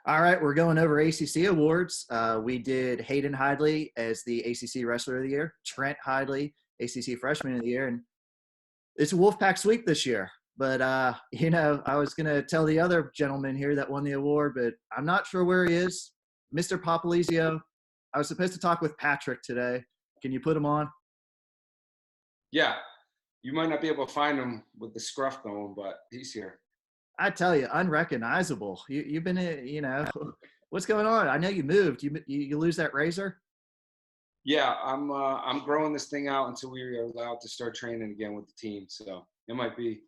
All right, we're going over ACC awards. We did Hayden Hidley as the ACC Wrestler of the Year, Trent Hidley, ACC Freshman of the Year, and it's a Wolfpack sweep this year. But, I was going to tell the other gentleman here that won the award, but I'm not sure where he is. Mr. Popolizio, I was supposed to talk with Patrick today. Can you put him on? Yeah, you might not be able to find him with the scruff going, but he's here. I tell you, unrecognizable. You've been, what's going on? I know you moved. You lose that razor? Yeah, I'm growing this thing out until we are allowed to start training again with the team. So it might be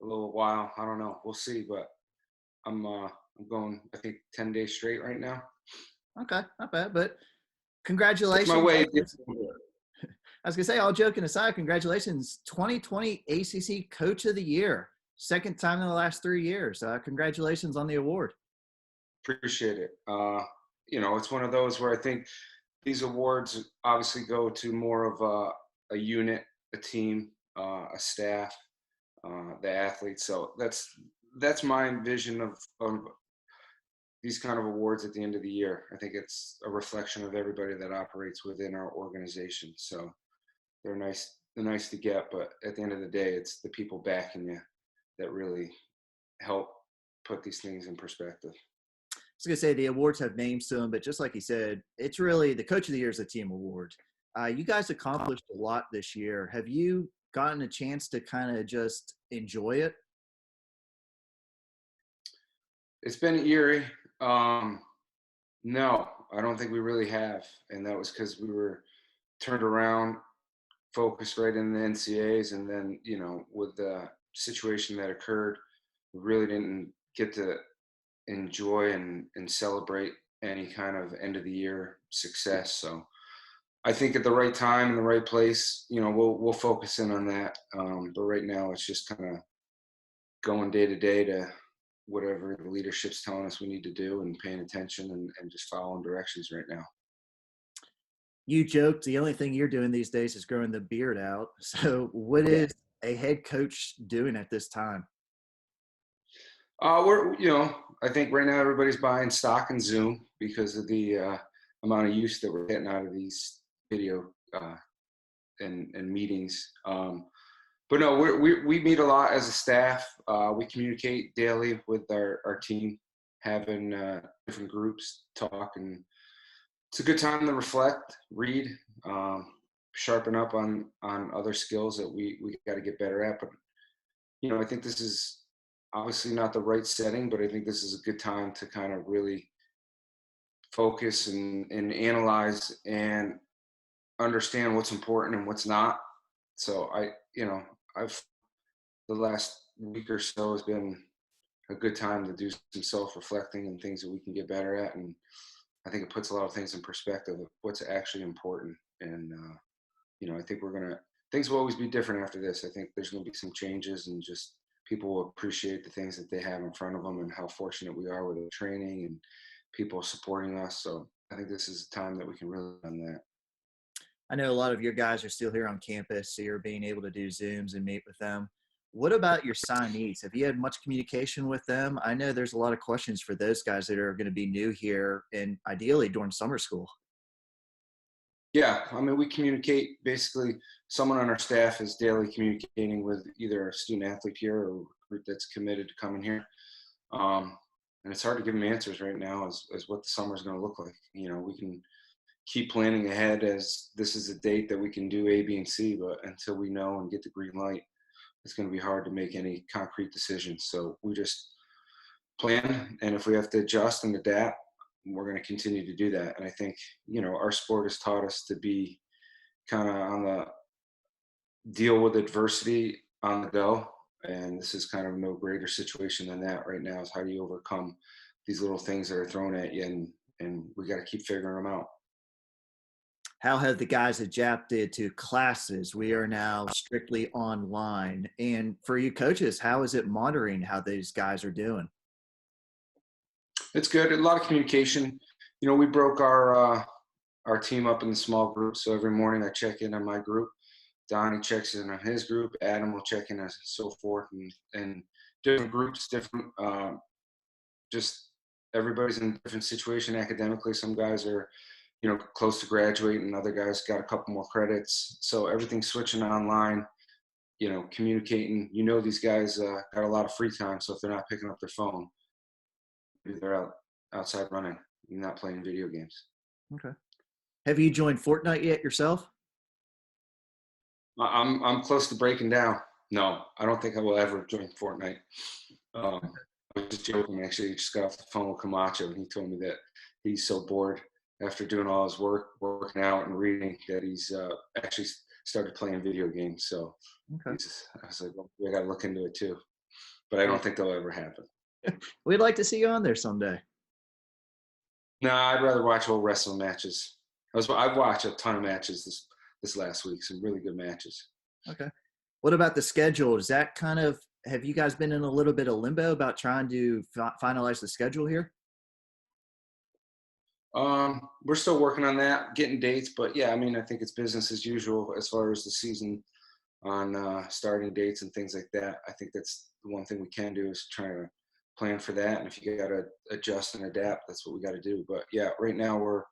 a little while. I don't know. We'll see. But I'm going, I think, 10 days straight right now. Okay, not bad. But It's my congratulations. way. I was going to say, all joking aside, congratulations. 2020 ACC Coach of the Year. Second time in the last 3 years. Congratulations on the award. Appreciate it. It's one of those where I think these awards obviously go to more of a unit, a team, a staff, the athletes. So that's my vision of these kind of awards at the end of the year. I think it's a reflection of everybody that operates within our organization. So they're nice to get, but at the end of the day, it's the people backing you that really help put these things in perspective. I was going to say the awards have names to them, but just like you said, it's really the Coach of the Year is a team award. You guys accomplished a lot this year. Have you gotten a chance to kind of just enjoy it? It's been eerie. No, I don't think we really have. And that was because we were turned around, focused right in the NCAs. And then, with the situation that occurred, we really didn't get to enjoy and celebrate any kind of end of the year success. So I think at the right time in the right place, we'll focus in on that. But right now it's just kind of going day to day to whatever the leadership's telling us we need to do and paying attention and just following directions right now. You joked the only thing you're doing these days is growing the beard out. So what is a head coach doing at this time? I think right now everybody's buying stock in Zoom because of the amount of use that we're getting out of these video and meetings. But no, we meet a lot as a staff. We communicate daily with our team, having different groups talk, and it's a good time to reflect, read, sharpen up on other skills that we got to get better at. But I think this is obviously not the right setting, but I think this is a good time to kind of really focus and analyze and understand what's important and what's not. So the last week or so has been a good time to do some self-reflecting and things that we can get better at. And I think it puts a lot of things in perspective of what's actually important. And, I think things will always be different after this. I think there's going to be some changes and just people will appreciate the things that they have in front of them and how fortunate we are with the training and people supporting us. So I think this is a time that we can really on that. I know a lot of your guys are still here on campus, so you're being able to do Zooms and meet with them. What about your signees? Have you had much communication with them? I know there's a lot of questions for those guys that are going to be new here and ideally during summer school. Yeah, I mean, we communicate. Basically, someone on our staff is daily communicating with either a student athlete here or a group that's committed to coming here. And it's hard to give them answers right now as what the summer is going to look like. We can keep planning ahead as this is a date that we can do A, B, and C, but until we know and get the green light, it's going to be hard to make any concrete decisions. So we just plan, and if we have to adjust and adapt, we're going to continue to do that. And I think, our sport has taught us to be kind of on the deal with adversity on the go. And this is kind of no greater situation than that right now is how do you overcome these little things that are thrown at you, and we got to keep figuring them out. How have the guys adapted to classes? We are now strictly online. And for you coaches, how is it monitoring how these guys are doing? It's good. A lot of communication. We broke our team up in small groups. So every morning I check in on my group. Donnie checks in on his group. Adam will check in and so forth. And different groups, different just everybody's in a different situation academically. Some guys are, close to graduating, and other guys got a couple more credits. So everything's switching online, communicating. These guys got a lot of free time. So if they're not picking up their phone, maybe they're outside running and not playing video games. Okay. Have you joined Fortnite yet yourself? I'm close to breaking down. No, I don't think I will ever join Fortnite. I was just joking. Actually, he just got off the phone with Camacho, and he told me that he's so bored after doing all his working out and reading, that he's actually started playing video games. So Okay. I was like, well, I got to look into it too. But I don't think that'll ever happen. We'd like to see you on there someday. No, I'd rather watch old wrestling matches. I've watched a ton of matches this last week, some really good matches. Okay. What about the schedule? Is that have you guys been in a little bit of limbo about trying to finalize the schedule here? We're still working on that, getting dates, but yeah, I think it's business as usual as far as the season on starting dates and things like that. I think that's the one thing we can do is try to plan for that. And if you got to adjust and adapt, that's what we got to do. But yeah, right now we're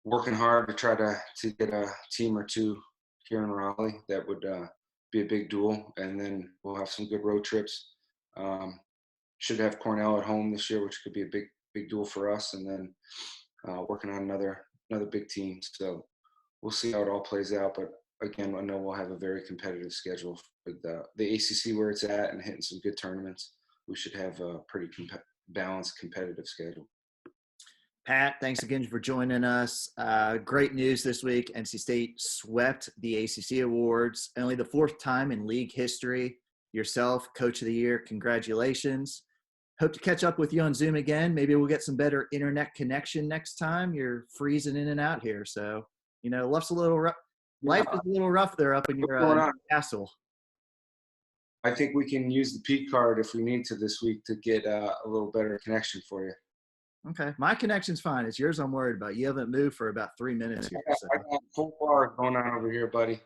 working hard to try to get a team or two here in Raleigh. That would be a big duel, and then we'll have some good road trips. Should have Cornell at home this year, which could be a big duel for us, and then working on another big team. So we'll see how it all plays out. But again, I know we'll have a very competitive schedule with the ACC where it's at and hitting some good tournaments. We should have a pretty balanced, competitive schedule. Pat, thanks again for joining us. Great news this week. NC State swept the ACC Awards, only the 4th time in league history. Yourself, Coach of the Year, congratulations. Hope to catch up with you on Zoom again. Maybe we'll get some better internet connection next time. You're freezing in and out here. So, life's a little rough. Life is a little rough there up in your castle. I think we can use the P card if we need to this week to get a little better connection for you. Okay. My connection's fine. It's yours I'm worried about. You haven't moved for about 3 minutes here. So. I got full bar going on over here, buddy.